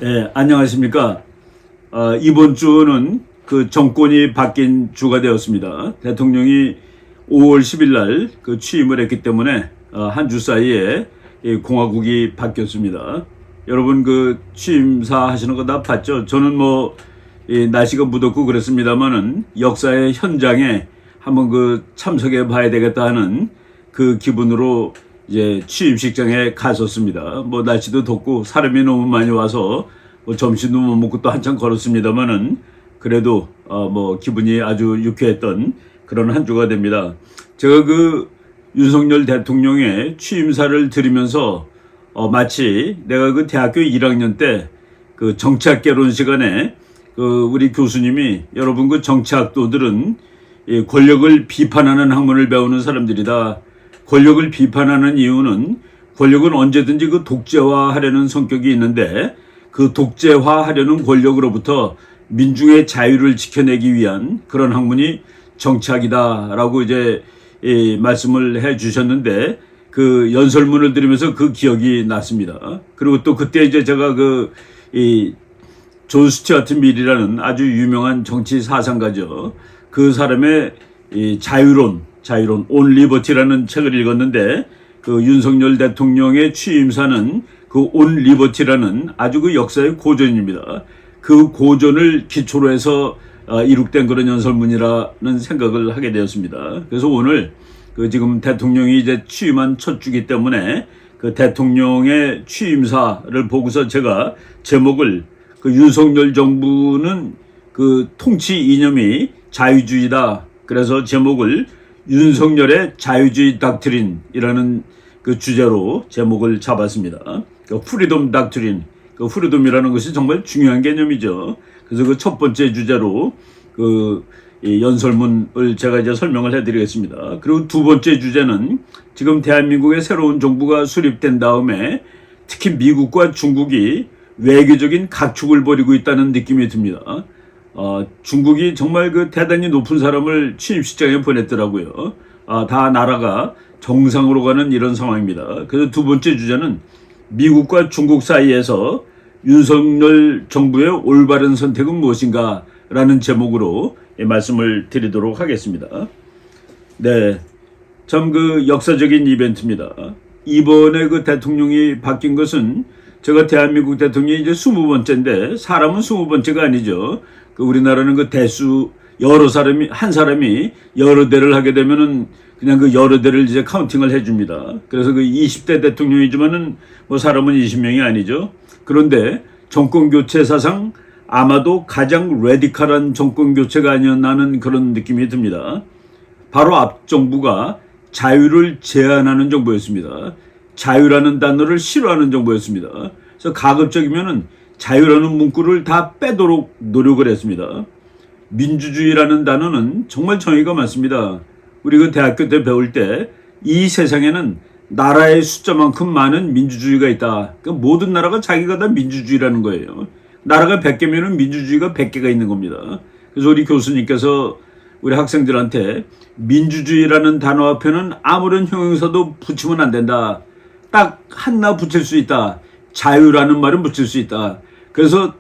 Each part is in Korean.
예, 안녕하십니까. 이번 주는 그 정권이 바뀐 주가 되었습니다. 대통령이 5월 10일 날 그 취임을 했기 때문에 한 주 사이에 이 공화국이 바뀌었습니다. 여러분 그 취임사 하시는 거 다 봤죠? 저는 뭐 날씨가 무덥고 그랬습니다만은 역사의 현장에 한번 그 참석해 봐야 되겠다 하는 그 기분으로 이제 취임식장에 갔었습니다. 뭐 날씨도 덥고 사람이 너무 많이 와서 뭐 점심도 못 먹고 또 한참 걸었습니다만은 그래도 뭐 기분이 아주 유쾌했던 그런 한 주가 됩니다. 제가 그 윤석열 대통령의 취임사를 들으면서 마치 내가 그 대학교 1학년 때 그 정치학 개론 시간에 그 우리 교수님이 여러분 그 정치학도들은 이 권력을 비판하는 학문을 배우는 사람들이다. 권력을 비판하는 이유는 권력은 언제든지 그 독재화하려는 성격이 있는데 그 독재화하려는 권력으로부터 민중의 자유를 지켜내기 위한 그런 학문이 정치학이다라고 이제 말씀을 해 주셨는데 그 연설문을 들으면서 그 기억이 났습니다. 그리고 또 그때 이제 제가 존 스튜어트 밀이라는 아주 유명한 정치 사상가죠. 그 사람의 자유론 온 리버티라는 책을 읽었는데 그 윤석열 대통령의 취임사는 그 온 리버티라는 아주 그 역사의 고전입니다. 그 고전을 기초로 해서 이룩된 그런 연설문이라는 생각을 하게 되었습니다. 그래서 오늘 그 지금 대통령이 이제 취임한 첫 주기 때문에 그 대통령의 취임사를 보고서 제가 제목을 그 윤석열 정부는 그 통치 이념이 자유주의다. 그래서 제목을 윤석열의 자유주의 닥트린이라는 그 주제로 제목을 잡았습니다. 그 프리덤 닥트린, 그 프리덤이라는 것이 정말 중요한 개념이죠. 그래서 그 첫 번째 주제로 이 연설문을 제가 이제 설명을 해드리겠습니다. 그리고 두 번째 주제는 지금 대한민국의 새로운 정부가 수립된 다음에 특히 미국과 중국이 외교적인 각축을 벌이고 있다는 느낌이 듭니다. 중국이 정말 그 대단히 높은 사람을 취임식장에 보냈더라고요. 다 나라가 정상으로 가는 이런 상황입니다. 그래서 두 번째 주제는 미국과 중국 사이에서 윤석열 정부의 올바른 선택은 무엇인가 라는 제목으로 말씀을 드리도록 하겠습니다. 네. 참 그 역사적인 이벤트입니다. 이번에 그 대통령이 바뀐 것은 제가 대한민국 대통령이 이제 20번째인데 사람은 20번째가 아니죠. 그 우리나라는 그 대수 한 사람이 여러 대를 하게 되면은 그냥 그 여러 대를 이제 카운팅을 해줍니다. 그래서 그 20대 대통령이지만은 뭐 사람은 20명이 아니죠. 그런데 정권 교체 사상 아마도 가장 레디컬한 정권 교체가 아니었나 하는 그런 느낌이 듭니다. 바로 앞 정부가 자유를 제한하는 정부였습니다. 자유라는 단어를 싫어하는 정부였습니다. 그래서 가급적이면은 자유라는 문구를 다 빼도록 노력을 했습니다. 민주주의라는 단어는 정말 정의가 많습니다. 우리 그 대학교 때 배울 때 이 세상에는 나라의 숫자만큼 많은 민주주의가 있다. 그러니까 모든 나라가 자기가 다 민주주의라는 거예요. 나라가 100개면은 민주주의가 100개가 있는 겁니다. 그래서 우리 교수님께서 우리 학생들한테 민주주의라는 단어 앞에는 아무런 형용사도 붙이면 안 된다. 딱 하나 붙일 수 있다. 자유라는 말은 붙일 수 있다. 그래서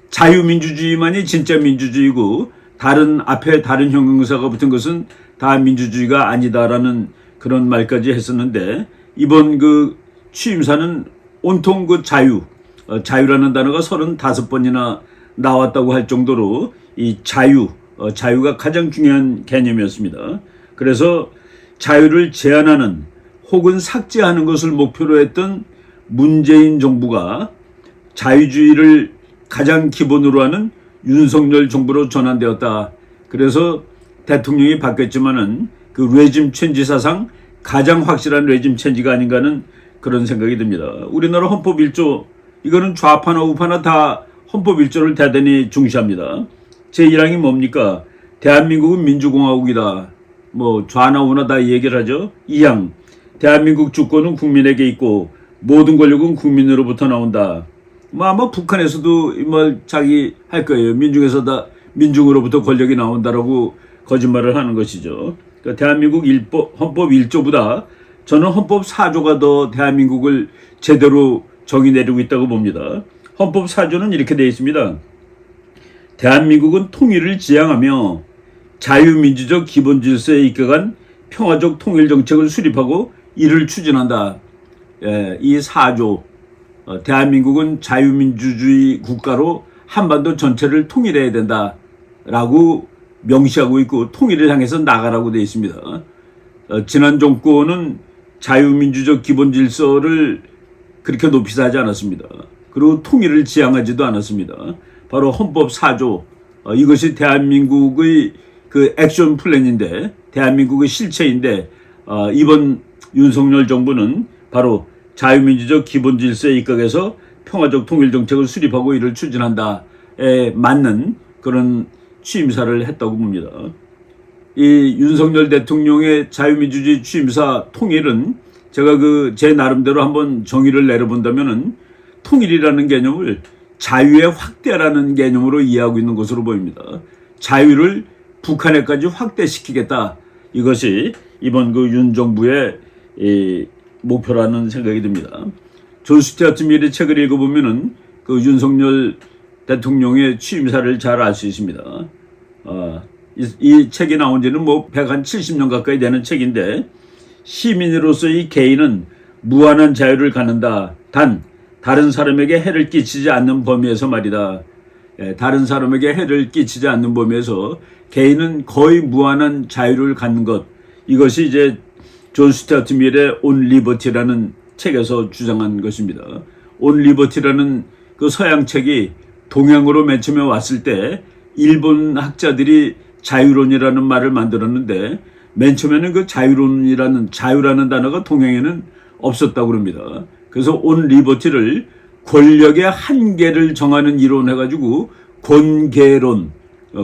자유민주주의만이 진짜 민주주의고 앞에 다른 형용사가 붙은 것은 다 민주주의가 아니다라는 그런 말까지 했었는데 이번 그 취임사는 온통 그 자유라는 단어가 35번이나 나왔다고 할 정도로 이 자유가 가장 중요한 개념이었습니다. 그래서 자유를 제한하는 혹은 삭제하는 것을 목표로 했던 문재인 정부가 자유주의를 가장 기본으로 하는 윤석열 정부로 전환되었다. 그래서 대통령이 바뀌었지만은 그 레짐 체인지 사상 가장 확실한 레짐 체인지가 아닌가 하는 그런 생각이 듭니다. 우리나라 헌법 1조 이거는 좌파나 우파나 다 헌법 1조를 대단히 중시합니다. 제1항이 뭡니까? 대한민국은 민주공화국이다. 뭐 좌나 우나 다 얘기를 하죠. 2항 대한민국 주권은 국민에게 있고 모든 권력은 국민으로부터 나온다. 뭐 아마 북한에서도 자기 할 거예요. 민중으로부터 권력이 나온다라고 거짓말을 하는 것이죠. 그러니까 대한민국 헌법 1조보다 저는 헌법 4조가 더 대한민국을 제대로 정의 내리고 있다고 봅니다. 헌법 4조는 이렇게 되어 있습니다. 대한민국은 통일을 지향하며 자유민주적 기본질서에 입각한 평화적 통일정책을 수립하고 이를 추진한다. 이 4조, 대한민국은 자유민주주의 국가로 한반도 전체를 통일해야 된다라고 명시하고 있고 통일을 향해서 나가라고 되어 있습니다. 지난 정권은 자유민주적 기본질서를 그렇게 높이서 하지 않았습니다. 그리고 통일을 지향하지도 않았습니다. 바로 헌법 4조, 이것이 대한민국의 그 액션 플랜인데, 대한민국의 실체인데, 이번 윤석열 정부는 바로 자유민주적 기본질서에 입각해서 평화적 통일정책을 수립하고 이를 추진한다에 맞는 그런 취임사를 했다고 봅니다. 이 윤석열 대통령의 자유민주주의 취임사 통일은 제가 제 나름대로 한번 정의를 내려본다면은 통일이라는 개념을 자유의 확대라는 개념으로 이해하고 있는 것으로 보입니다. 자유를 북한에까지 확대시키겠다. 이것이 이번 윤 정부의 목표라는 생각이 듭니다. 존 스튜어트 밀의 책을 읽어보면은 윤석열 대통령의 취임사를 잘 알 수 있습니다. 이 책이 나온 지는 170년 가까이 되는 책인데, 시민으로서의 개인은 무한한 자유를 갖는다. 단 다른 사람에게 해를 끼치지 않는 범위에서 말이다. 다른 사람에게 해를 끼치지 않는 범위에서 개인은 거의 무한한 자유를 갖는 것. 이것이 이제 존 스튜어트 밀의 On Liberty라는 책에서 주장한 것입니다. On Liberty라는 그 서양 책이 동양으로 맨 처음에 왔을 때 일본 학자들이 자유론이라는 말을 만들었는데, 맨 처음에는 그 자유라는 단어가 동양에는 없었다고 그럽니다. 그래서 On Liberty를 권력의 한계를 정하는 이론 해가지고 권계론,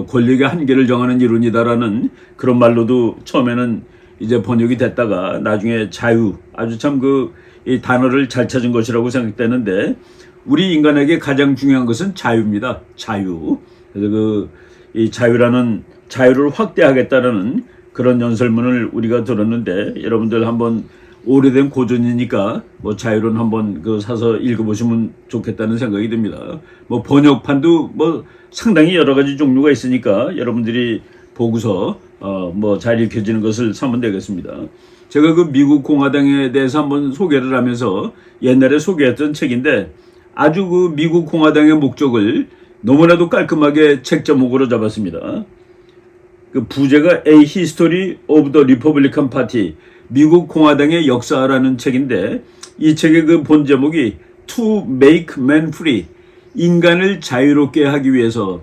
권력의 한계를 정하는 이론이다라는 그런 말로도 처음에는 이제 번역이 됐다가 나중에 자유, 아주 참 이 단어를 잘 찾은 것이라고 생각되는데, 우리 인간에게 가장 중요한 것은 자유입니다. 자유. 그래서 이 자유를 확대하겠다라는 그런 연설문을 우리가 들었는데, 여러분들 한번 오래된 고전이니까 자유론 한번 사서 읽어보시면 좋겠다는 생각이 듭니다. 번역판도 상당히 여러 가지 종류가 있으니까 여러분들이 보고서 잘 읽혀지는 것을 사면 되겠습니다. 제가 미국 공화당에 대해서 한번 소개를 하면서 옛날에 소개했던 책인데, 아주 미국 공화당의 목적을 너무나도 깔끔하게 책 제목으로 잡았습니다. 부제가 A History of the Republican Party, 미국 공화당의 역사라는 책인데, 이 책의 본 제목이 To Make Men Free, 인간을 자유롭게 하기 위해서.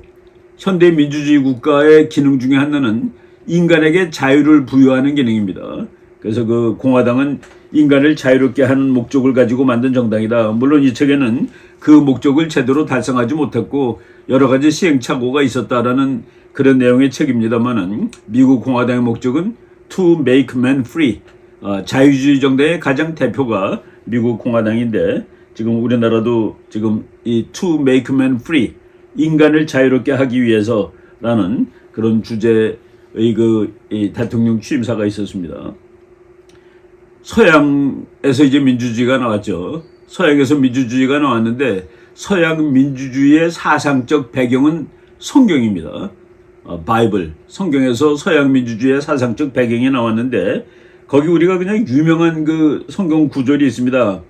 현대 민주주의 국가의 기능 중에 하나는 인간에게 자유를 부여하는 기능입니다. 그래서 공화당은 인간을 자유롭게 하는 목적을 가지고 만든 정당이다. 물론 이 책에는 그 목적을 제대로 달성하지 못했고 여러 가지 시행착오가 있었다라는 그런 내용의 책입니다만은, 미국 공화당의 목적은 To Make Men Free, 자유주의 정당의 가장 대표가 미국 공화당인데, 지금 우리나라도 지금 이 To Make Men Free, 인간을 자유롭게 하기 위해서라는 그런 주제의 이 대통령 취임사가 있었습니다. 서양에서 이제 민주주의가 나왔죠. 서양에서 민주주의가 나왔는데, 서양 민주주의의 사상적 배경은 성경입니다. 바이블, 성경에서 서양 민주주의의 사상적 배경이 나왔는데, 거기 우리가 그냥 유명한 성경 구절이 있습니다.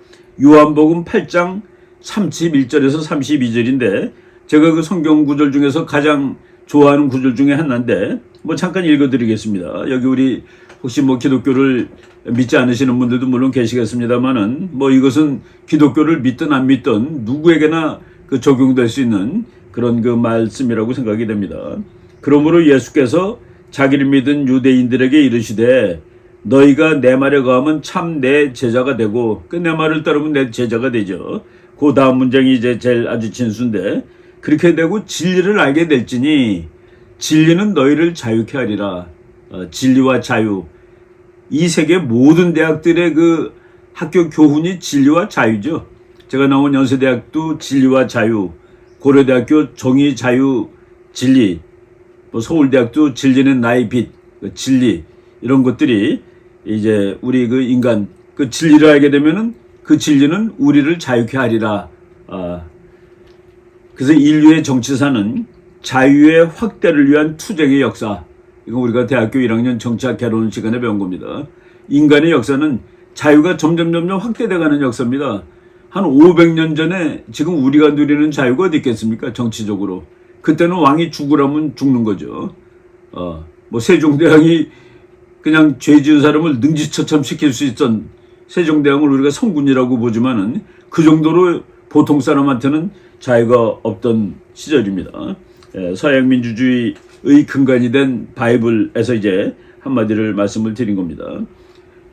요한복음 8장 31절에서 32절인데, 제가 성경 구절 중에서 가장 좋아하는 구절 중에 하나인데, 잠깐 읽어드리겠습니다. 여기 우리 혹시 기독교를 믿지 않으시는 분들도 물론 계시겠습니다만은, 이것은 기독교를 믿든 안 믿든 누구에게나 적용될 수 있는 그런 말씀이라고 생각이 됩니다. 그러므로 예수께서 자기를 믿은 유대인들에게 이르시되, 너희가 내 말에 거하면 참 내 제자가 되고, 내 말을 따르면 내 제자가 되죠. 그 다음 문장이 이제 제일 아주 진수인데, 그렇게 되고 진리를 알게 될지니 진리는 너희를 자유케 하리라. 진리와 자유. 이 세계 모든 대학들의 학교 교훈이 진리와 자유죠. 제가 나온 연세대학도 진리와 자유, 고려대학교 정의, 자유, 진리, 서울대학도 진리는 나의 빛, 진리, 이런 것들이 이제 우리 인간 진리를 알게 되면은 그 진리는 우리를 자유케 하리라. 그래서 인류의 정치사는 자유의 확대를 위한 투쟁의 역사. 이거 우리가 대학교 1학년 정치학 개론 시간에 배운 겁니다. 인간의 역사는 자유가 점점 확대돼가는 역사입니다. 한 500년 전에 지금 우리가 누리는 자유가 어디 있겠습니까? 정치적으로. 그때는 왕이 죽으라면 죽는 거죠. 뭐 세종대왕이 그냥 죄 지은 사람을 능지처참 시킬 수 있던 세종대왕을 우리가 성군이라고 보지만은 그 정도로 보통 사람한테는 자유가 없던 시절입니다. 서양 민주주의의 근간이 된 바이블에서 이제 한마디를 말씀을 드린 겁니다.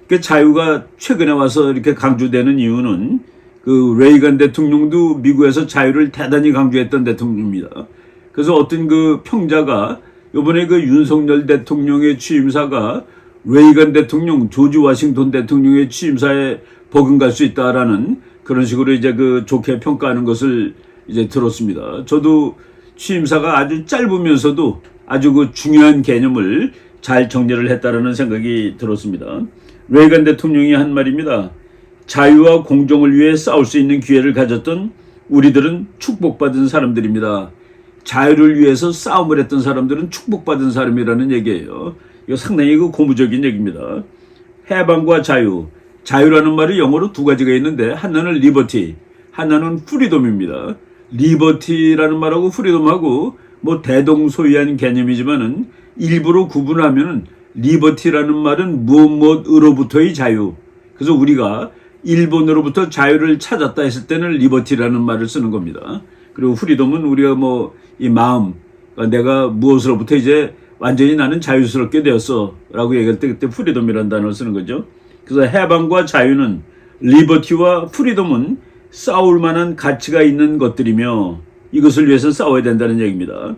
그 자유가 최근에 와서 이렇게 강조되는 이유는 그 레이건 대통령도 미국에서 자유를 대단히 강조했던 대통령입니다. 그래서 어떤 그 평자가 이번에 그 윤석열 대통령의 취임사가 레이건 대통령, 조지 워싱턴 대통령의 취임사에 버금갈 수 있다라는 그런 식으로 이제 그 좋게 평가하는 것을 이제 들었습니다. 저도 취임사가 아주 짧으면서도 아주 그 중요한 개념을 잘 정리를 했다라는 생각이 들었습니다. 레이건 대통령이 한 말입니다. 자유와 공정을 위해 싸울 수 있는 기회를 가졌던 우리들은 축복받은 사람들입니다. 자유를 위해서 싸움을 했던 사람들은 축복받은 사람이라는 얘기예요. 이거 상당히 그 고무적인 얘기입니다. 해방과 자유. 자유라는 말이 영어로 두 가지가 있는데 하나는 리버티, 하나는 프리덤입니다. 리버티라는 말하고 프리덤하고 뭐 대동소이한 개념이지만은 일부러 구분하면은 리버티라는 말은 무엇으로부터의 자유. 그래서 우리가 일본으로부터 자유를 찾았다 했을 때는 리버티라는 말을 쓰는 겁니다. 그리고 프리덤은 우리가 뭐 이 마음, 그러니까 내가 무엇으로부터 이제 완전히 나는 자유스럽게 되었어 라고 얘기할 때 그때 프리덤이라는 단어를 쓰는 거죠. 그래서 해방과 자유는 리버티와 프리덤은 싸울 만한 가치가 있는 것들이며 이것을 위해서 싸워야 된다는 얘기입니다.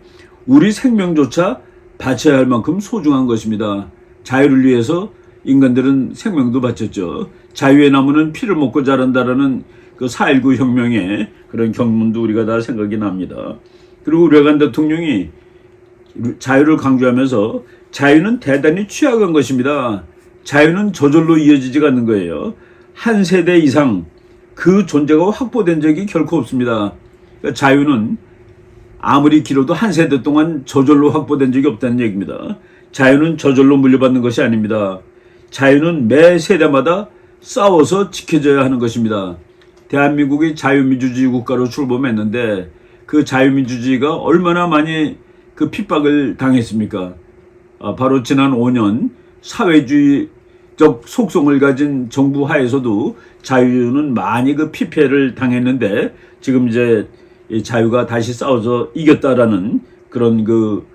우리 생명조차 바쳐야 할 만큼 소중한 것입니다. 자유를 위해서 인간들은 생명도 바쳤죠. 자유의 나무는 피를 먹고 자란다라는 그 4.19 혁명의 그런 경문도 우리가 다 생각이 납니다. 그리고 레이건 대통령이 자유를 강조하면서 자유는 대단히 취약한 것입니다. 자유는 저절로 이어지지가 않는 거예요. 한 세대 이상 그 존재가 확보된 적이 결코 없습니다. 그러니까 자유는 아무리 길어도 한 세대 동안 저절로 확보된 적이 없다는 얘기입니다. 자유는 저절로 물려받는 것이 아닙니다. 자유는 매 세대마다 싸워서 지켜져야 하는 것입니다. 대한민국이 자유민주주의 국가로 출범했는데 그 자유민주주의가 얼마나 많이 그 핍박을 당했습니까? 바로 지난 5년 사회주의적 속성을 가진 정부 하에서도 자유는 많이 그 피폐를 당했는데 지금 이제 이 자유가 다시 싸워서 이겼다라는 그런 그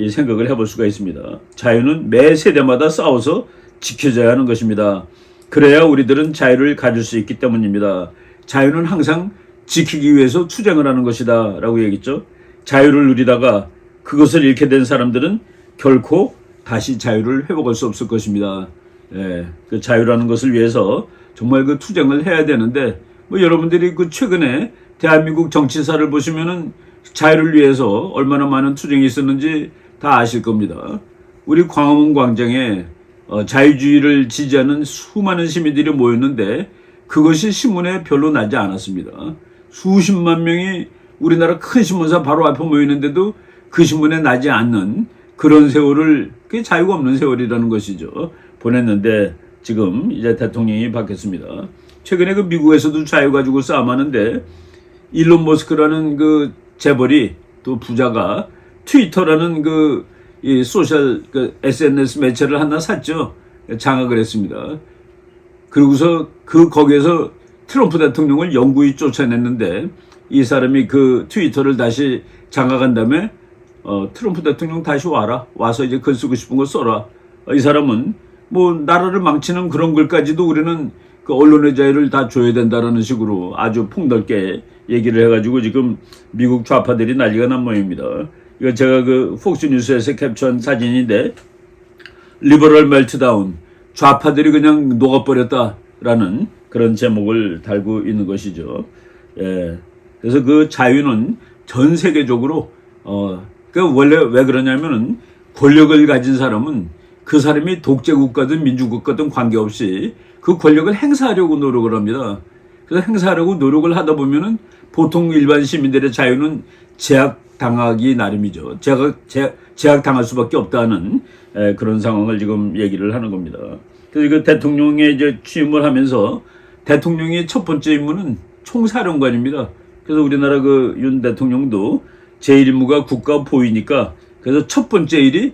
생각을 해볼 수가 있습니다. 자유는 매 세대마다 싸워서 지켜져야 하는 것입니다. 그래야 우리들은 자유를 가질 수 있기 때문입니다. 자유는 항상 지키기 위해서 투쟁을 하는 것이다 라고 얘기했죠. 자유를 누리다가 그것을 잃게 된 사람들은 결코 다시 자유를 회복할 수 없을 것입니다. 그 자유라는 것을 위해서 정말 그 투쟁을 해야 되는데 뭐 여러분들이 그 최근에 대한민국 정치사를 보시면은 자유를 위해서 얼마나 많은 투쟁이 있었는지 다 아실 겁니다. 우리 광화문 광장에 자유주의를 지지하는 수많은 시민들이 모였는데 그것이 신문에 별로 나지 않았습니다. 수십만 명이 우리나라 큰 신문사 바로 앞에 모이는데도 그 신문에 나지 않는 그런 세월을, 그게 자유가 없는 세월이라는 것이죠. 보냈는데 지금 이제 대통령이 바뀌었습니다. 최근에 그 미국에서도 자유 가지고 싸움하는데 일론 머스크라는 그 재벌이 또 부자가 트위터라는 그 이 소셜 그 SNS 매체를 하나 샀죠. 장악을 했습니다. 그러고서 거기에서 트럼프 대통령을 영구히 쫓아냈는데 이 사람이 그 트위터를 다시 장악한 다음에 트럼프 대통령 다시 와서 이제 글 쓰고 싶은 거 써라. 이 사람은 뭐 나라를 망치는 그런 글까지도 우리는 그 언론의 자유를 다 줘야 된다라는 식으로 아주 폭넓게 얘기를 해가지고 지금 미국 좌파들이 난리가 난 모양입니다. 이거 제가 그 폭스뉴스에서 캡처한 사진인데 리버럴 멜트다운, 좌파들이 그냥 녹아버렸다라는 그런 제목을 달고 있는 것이죠. 그래서 그 자유는 전 세계적으로 그 원래 왜 그러냐면은 권력을 가진 사람은 그 사람이 독재국가든 민주국가든 관계없이 그 권력을 행사하려고 노력을 합니다. 그래서 행사하려고 노력을 하다 보면은 보통 일반 시민들의 자유는 제약당하기 나름이죠. 제약당할 수밖에 없다는 그런 상황을 지금 얘기를 하는 겁니다. 그래서 그 대통령의 이제 취임을 하면서 대통령의 첫 번째 임무는 총사령관입니다. 그래서 우리나라 그 윤 대통령도 제1 임무가 국가 보위니까 그래서 첫 번째 일이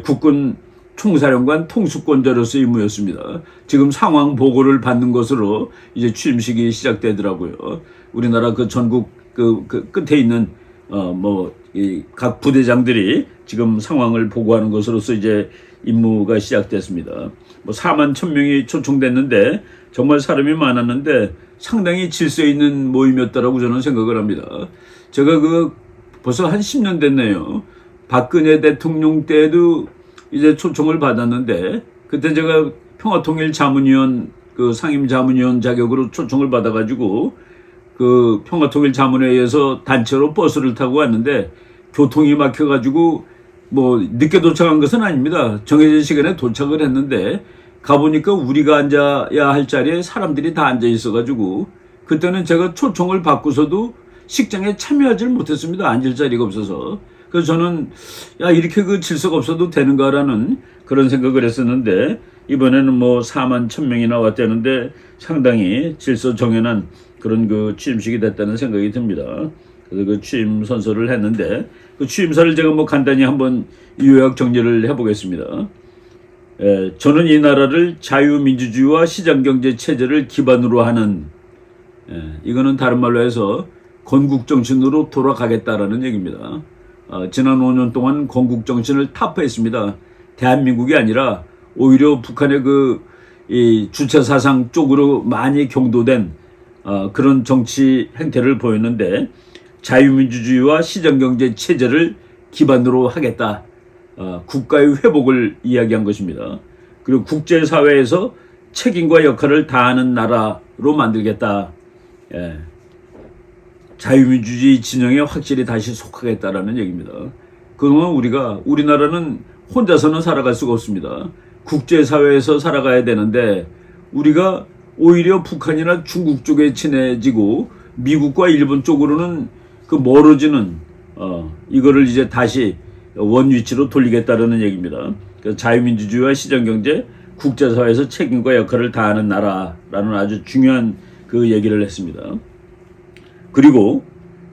국군 총사령관 통수권자로서의 임무였습니다. 지금 상황 보고를 받는 것으로 이제 취임식이 시작되더라고요. 우리나라 그 전국 그 끝에 있는 각 부대장들이 지금 상황을 보고하는 것으로서 이제 임무가 시작됐습니다. 4만 1,000명이 초청됐는데 정말 사람이 많았는데 상당히 질서 있는 모임이었다라고 저는 생각을 합니다. 제가 벌써 한 10년 됐네요. 박근혜 대통령 때도 이제 초청을 받았는데 그때 제가 평화통일자문위원 상임자문위원 자격으로 초청을 받아가지고 그 평화통일자문회에서 단체로 버스를 타고 왔는데 교통이 막혀가지고 늦게 도착한 것은 아닙니다. 정해진 시간에 도착을 했는데 가보니까 우리가 앉아야 할 자리에 사람들이 다 앉아 있어가지고 그때는 제가 초청을 받고서도 식장에 참여하지를 못했습니다. 앉을 자리가 없어서. 그래서 저는 이렇게 그 질서가 없어도 되는가라는 그런 생각을 했었는데 이번에는 4만 1,000명이나 왔다는데 상당히 질서 정연한 그런 그 취임식이 됐다는 생각이 듭니다. 그래서 그 취임 선서를 했는데 그 취임사를 제가 간단히 한번 요약 정리를 해보겠습니다. 저는 이 나라를 자유민주주의와 시장경제 체제를 기반으로 하는 이거는 다른 말로 해서 건국정신으로 돌아가겠다라는 얘기입니다. 지난 5년 동안 건국정신을 타파했습니다. 대한민국이 아니라 오히려 북한의 이 주체사상 쪽으로 많이 경도된 그런 정치 행태를 보였는데 자유민주주의와 시장경제 체제를 기반으로 하겠다. 국가의 회복을 이야기한 것입니다. 그리고 국제사회에서 책임과 역할을 다하는 나라로 만들겠다. 자유민주주의 진영에 확실히 다시 속하겠다라는 얘기입니다. 그동안 우리나라는 혼자서는 살아갈 수가 없습니다. 국제사회에서 살아가야 되는데 우리가 오히려 북한이나 중국 쪽에 친해지고 미국과 일본 쪽으로는 멀어지는 이거를 이제 다시 원위치로 돌리겠다라는 얘기입니다. 자유민주주의와 시장경제, 국제사회에서 책임과 역할을 다하는 나라라는 아주 중요한 그 얘기를 했습니다. 그리고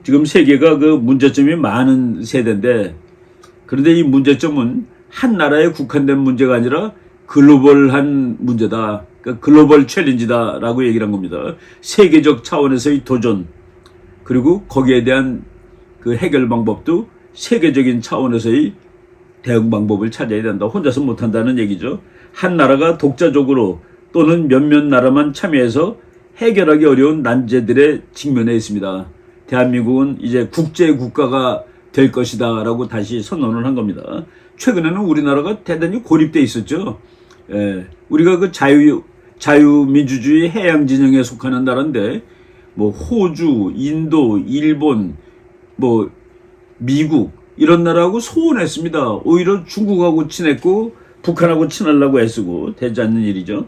지금 세계가 문제점이 많은 세대인데 그런데 이 문제점은 한 나라에 국한된 문제가 아니라 글로벌한 문제다. 글로벌 챌린지다라고 얘기를 한 겁니다. 세계적 차원에서의 도전 그리고 거기에 대한 그 해결 방법도 세계적인 차원에서의 대응 방법을 찾아야 된다. 혼자서 못한다는 얘기죠. 한 나라가 독자적으로 또는 몇몇 나라만 참여해서 해결하기 어려운 난제들에 직면해 있습니다. 대한민국은 이제 국제국가가 될 것이다 라고 다시 선언을 한 겁니다. 최근에는 우리나라가 대단히 고립돼 있었죠. 우리가 자유민주주의 해양진영에 속하는 나라인데 호주, 인도, 일본, 미국 이런 나라하고 소원했습니다. 오히려 중국하고 친했고 북한하고 친하려고 애쓰고 되지 않는 일이죠.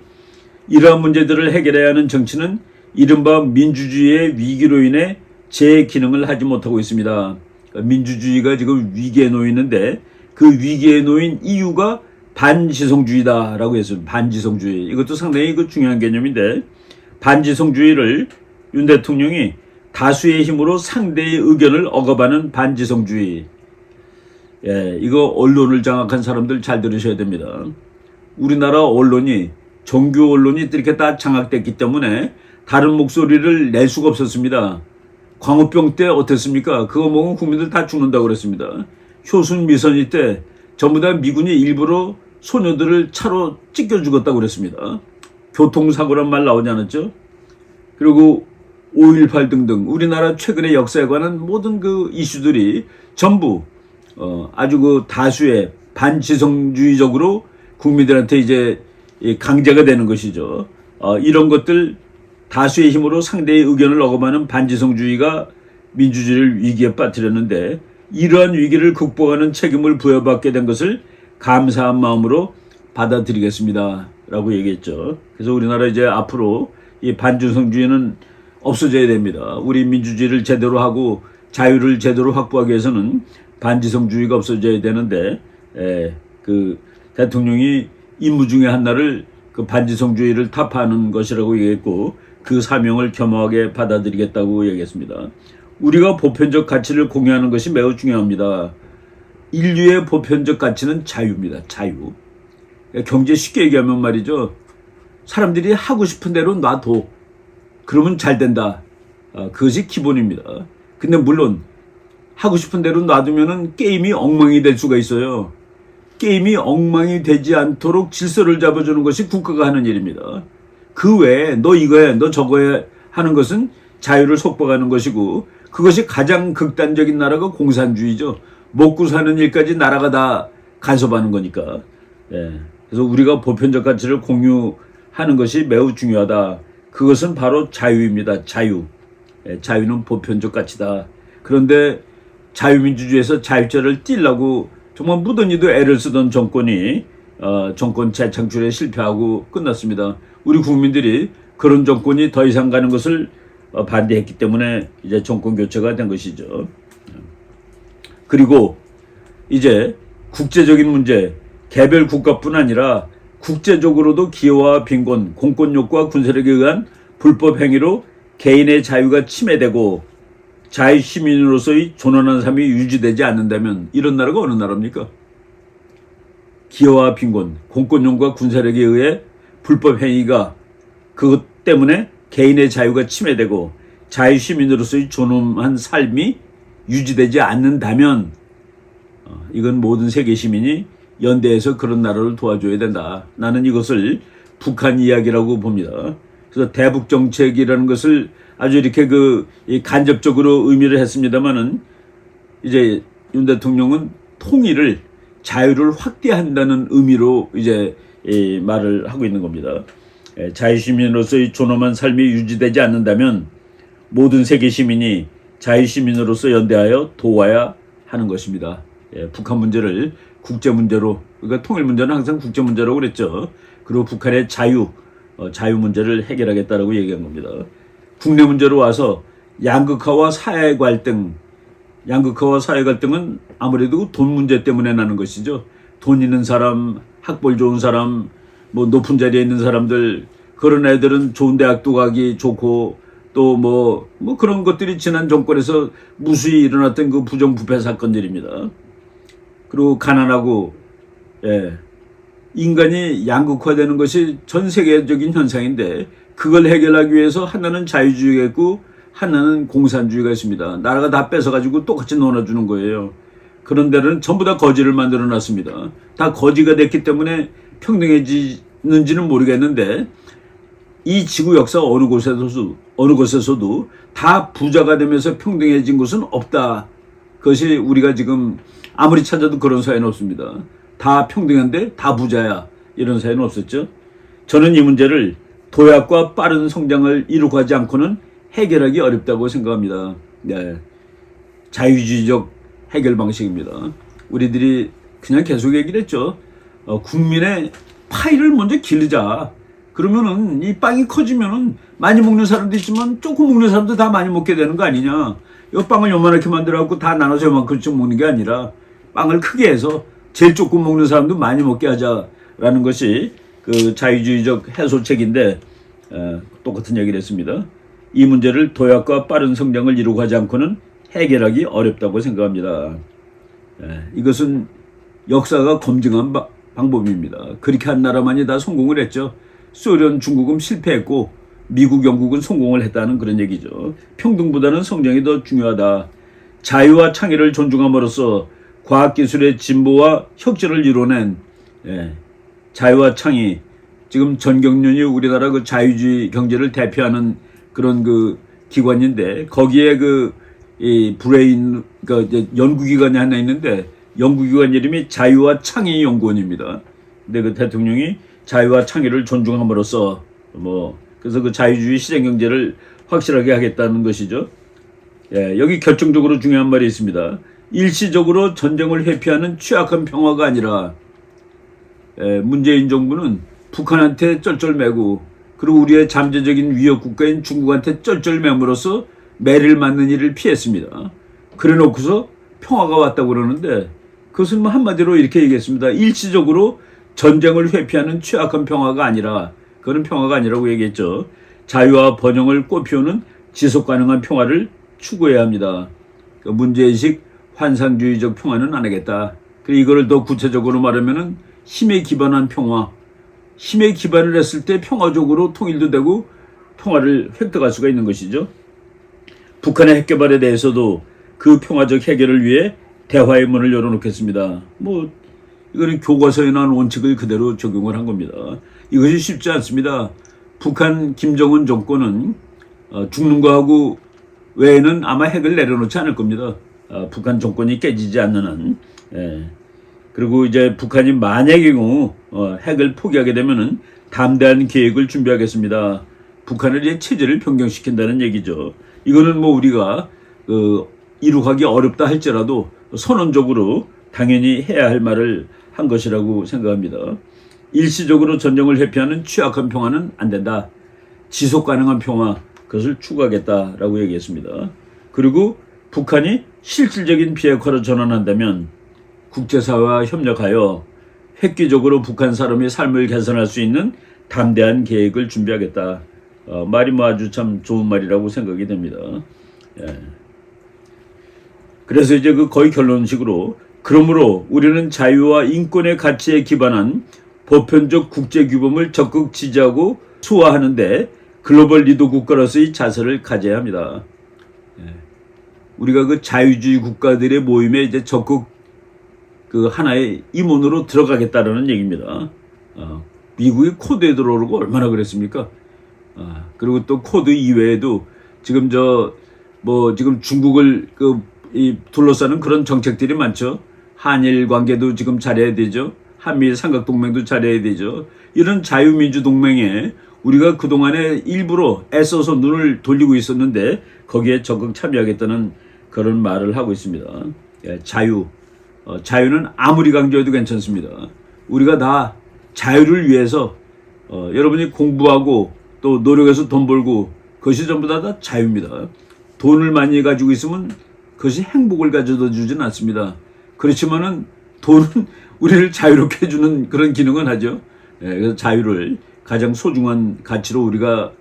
이러한 문제들을 해결해야 하는 정치는 이른바 민주주의의 위기로 인해 제 기능을 하지 못하고 있습니다. 민주주의가 지금 위기에 놓이는데 그 위기에 놓인 이유가 반지성주의다라고 했어요. 반지성주의. 이것도 상당히 중요한 개념인데 반지성주의를 윤 대통령이 다수의 힘으로 상대의 의견을 억압하는 반지성주의. 이거 언론을 장악한 사람들 잘 들으셔야 됩니다. 우리나라 언론이 정규 언론이 이렇게 다 장악됐기 때문에 다른 목소리를 낼 수가 없었습니다. 광우병 때 어땠습니까? 그거 먹으면 국민들 다 죽는다고 그랬습니다. 효순 미선이 때 전부 다 미군이 일부러 소녀들을 차로 찢겨 죽었다고 그랬습니다. 교통사고란 말 나오지 않았죠? 그리고 5.18 등등 우리나라 최근의 역사에 관한 모든 이슈들이 전부 아주 다수의 반지성주의적으로 국민들한테 이제 강제가 되는 것이죠. 이런 것들 다수의 힘으로 상대의 의견을 억압하는 반지성주의가 민주주의를 위기에 빠뜨렸는데 이러한 위기를 극복하는 책임을 부여받게 된 것을 감사한 마음으로 받아들이겠습니다 라고 얘기했죠. 그래서 우리나라 이제 앞으로 이 반지성주의는 없어져야 됩니다. 우리 민주주의를 제대로 하고 자유를 제대로 확보하기 위해서는 반지성주의가 없어져야 되는데 그 대통령이 임무 중에 하나를 그 반지성주의를 타파하는 것이라고 얘기했고 그 사명을 겸허하게 받아들이겠다고 얘기했습니다. 우리가 보편적 가치를 공유하는 것이 매우 중요합니다. 인류의 보편적 가치는 자유입니다. 자유. 경제 쉽게 얘기하면 말이죠. 사람들이 하고 싶은 대로 놔둬. 그러면 잘 된다. 그것이 기본입니다. 근데 물론 하고 싶은 대로 놔두면은 게임이 엉망이 될 수가 있어요. 게임이 엉망이 되지 않도록 질서를 잡아주는 것이 국가가 하는 일입니다. 그 외에 너 이거 해, 너 저거 해 하는 것은 자유를 속박하는 것이고 그것이 가장 극단적인 나라가 공산주의죠. 먹고 사는 일까지 나라가 다 간섭하는 거니까. 그래서 우리가 보편적 가치를 공유하는 것이 매우 중요하다. 그것은 바로 자유입니다. 자유. 자유는 보편적 가치다. 그런데 자유민주주의에서 자유자를 띄려고 정말 무던히도 애를 쓰던 정권이 정권 재창출에 실패하고 끝났습니다. 우리 국민들이 그런 정권이 더 이상 가는 것을 반대했기 때문에 이제 정권 교체가 된 것이죠. 그리고 이제 국제적인 문제, 개별 국가뿐 아니라 국제적으로도 기여와 빈곤, 공권 욕구와 군세력에 의한 불법 행위로 개인의 자유가 침해되고 자유 시민으로서의 존엄한 삶이 유지되지 않는다면 이런 나라가 어느 나라입니까? 기여와 빈곤, 공권력과 군사력에 의해 불법 행위가 그것 때문에 개인의 자유가 침해되고 자유 시민으로서의 존엄한 삶이 유지되지 않는다면 이건 모든 세계 시민이 연대해서 그런 나라를 도와줘야 된다. 나는 이것을 북한 이야기라고 봅니다. 그래서 대북 정책이라는 것을 아주 이렇게 간접적으로 의미를 했습니다만은 이제 윤 대통령은 통일을 자유를 확대한다는 의미로 이제 말을 하고 있는 겁니다. 자유시민으로서의 존엄한 삶이 유지되지 않는다면 모든 세계 시민이 자유시민으로서 연대하여 도와야 하는 것입니다. 북한 문제를 국제 문제로, 그러니까 통일 문제는 항상 국제 문제라고 그랬죠. 그리고 북한의 자유 문제를 해결하겠다라고 얘기한 겁니다. 국내 문제로 와서 양극화와 사회 갈등은 아무래도 돈 문제 때문에 나는 것이죠. 돈 있는 사람, 학벌 좋은 사람, 뭐 높은 자리에 있는 사람들, 그런 애들은 좋은 대학도 가기 좋고 또 뭐 그런 것들이 지난 정권에서 무수히 일어났던 그 부정부패 사건들입니다. 그리고 가난하고 인간이 양극화되는 것이 전 세계적인 현상인데 그걸 해결하기 위해서 하나는 자유주의가 있고 하나는 공산주의가 있습니다. 나라가 다 뺏어가지고 똑같이 놀아주는 거예요. 그런 데는 전부 다 거지를 만들어 놨습니다. 다 거지가 됐기 때문에 평등해지는지는 모르겠는데 이 지구 역사 어느 곳에서도 다 부자가 되면서 평등해진 곳은 없다. 그것이 우리가 지금 아무리 찾아도 그런 사회는 없습니다. 다 평등한데 다 부자야. 이런 사회는 없었죠. 저는 이 문제를 도약과 빠른 성장을 이루고하지 않고는 해결하기 어렵다고 생각합니다. 자유주의적 해결 방식입니다. 우리들이 그냥 계속 얘기를 했죠. 국민의 파이를 먼저 기르자. 그러면은 이 빵이 커지면은 많이 먹는 사람도 있지만 조금 먹는 사람도 다 많이 먹게 되는 거 아니냐. 이 빵을 요만하게 만들어갖고 다 나눠서 요만큼씩 먹는 게 아니라 빵을 크게 해서 제일 조금 먹는 사람도 많이 먹게 하자라는 것이 그 자유주의적 해소책인데 똑같은 얘기를 했습니다. 이 문제를 도약과 빠른 성장을 이루고 하지 않고는 해결하기 어렵다고 생각합니다. 이것은 역사가 검증한 방법입니다. 그렇게 한 나라만이 다 성공을 했죠. 소련, 중국은 실패했고 미국, 영국은 성공을 했다는 그런 얘기죠. 평등보다는 성장이 더 중요하다. 자유와 창의를 존중함으로써 과학기술의 진보와 혁신을 이뤄낸 자유와 창의. 지금 전경련이 우리나라 그 자유주의 경제를 대표하는 그런 그 기관인데 거기에 이 브레인 연구기관이 하나 있는데 연구기관 이름이 자유와 창의 연구원입니다. 근데 그 대통령이 자유와 창의를 존중함으로써 그래서 그 자유주의 시장경제를 확실하게 하겠다는 것이죠. 여기 결정적으로 중요한 말이 있습니다. 일시적으로 전쟁을 회피하는 취약한 평화가 아니라 문재인 정부는 북한한테 쩔쩔매고 그리고 우리의 잠재적인 위협 국가인 중국한테 쩔쩔 매물어서 매를 맞는 일을 피했습니다. 그래 놓고서 평화가 왔다고 그러는데 그것은 뭐 한마디로 이렇게 얘기했습니다. 일시적으로 전쟁을 회피하는 취약한 평화가 아니라, 그건 평화가 아니라고 얘기했죠. 자유와 번영을 꽃피우는 지속 가능한 평화를 추구해야 합니다. 문제의식 환상주의적 평화는 안 하겠다. 그리고 이거를 더 구체적으로 말하면은 힘에 기반한 평화, 힘에 기반을 했을 때 평화적으로 통일도 되고 평화를 획득할 수가 있는 것이죠. 북한의 핵 개발에 대해서도 그 평화적 해결을 위해 대화의 문을 열어놓겠습니다. 뭐 이거는 교과서에 나온 원칙을 그대로 적용을 한 겁니다. 이것이 쉽지 않습니다. 북한 김정은 정권은 죽는 거하고 외에는 아마 핵을 내려놓지 않을 겁니다. 북한 정권이 깨지지 않는 한. 그리고 이제 북한이 만약의 경우 핵을 포기하게 되면은 담대한 계획을 준비하겠습니다. 북한을 이제 체제를 변경시킨다는 얘기죠. 이거는 뭐 우리가 이룩하기 어렵다 할지라도 선언적으로 당연히 해야 할 말을 한 것이라고 생각합니다. 일시적으로 전쟁을 회피하는 취약한 평화는 안 된다. 지속 가능한 평화, 그것을 추구하겠다라고 얘기했습니다. 그리고 북한이 실질적인 비핵화로 전환한다면 국제사회와 협력하여 획기적으로 북한 사람의 삶을 개선할 수 있는 담대한 계획을 준비하겠다. 말이 뭐 아주 참 좋은 말이라고 생각이 됩니다. 그래서 이제 거의 결론식으로, 그러므로 우리는 자유와 인권의 가치에 기반한 보편적 국제규범을 적극 지지하고 수호하는데 글로벌 리더 국가로서의 자세를 가져야 합니다. 우리가 자유주의 국가들의 모임에 이제 적극 하나의 임원으로 들어가겠다라는 얘기입니다. 미국이 코드에 들어오고 얼마나 그랬습니까? 그리고 또 코드 이외에도 지금 지금 중국을 둘러싸는 그런 정책들이 많죠. 한일 관계도 지금 잘해야 되죠. 한미일 삼각동맹도 잘해야 되죠. 이런 자유민주 동맹에 우리가 그동안에 일부러 애써서 눈을 돌리고 있었는데 거기에 적극 참여하겠다는 그런 말을 하고 있습니다. 자유는 아무리 강조해도 괜찮습니다. 우리가 다 자유를 위해서 여러분이 공부하고 또 노력해서 돈 벌고 그것이 전부 다 자유입니다. 돈을 많이 가지고 있으면 그것이 행복을 가져다 주진 않습니다. 그렇지만은 돈은 우리를 자유롭게 해주는 그런 기능은 하죠. 그래서 자유를 가장 소중한 가치로 우리가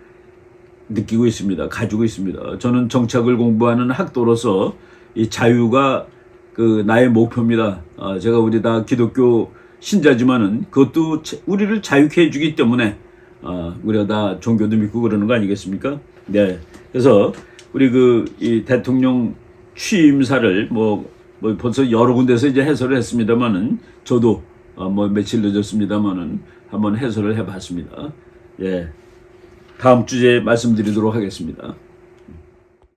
느끼고 있습니다. 가지고 있습니다. 저는 정착을 공부하는 학도로서 이 자유가 나의 목표입니다. 제가 우리 다 기독교 신자지만은 그것도 우리를 자유케 해주기 때문에 우리가 다 종교도 믿고 그러는 거 아니겠습니까? 네. 그래서 우리 이 대통령 취임사를 벌써 여러 군데서 이제 해설을 했습니다만은 저도 며칠 늦었습니다만은 한번 해설을 해봤습니다. 예. 다음 주에 말씀드리도록 하겠습니다.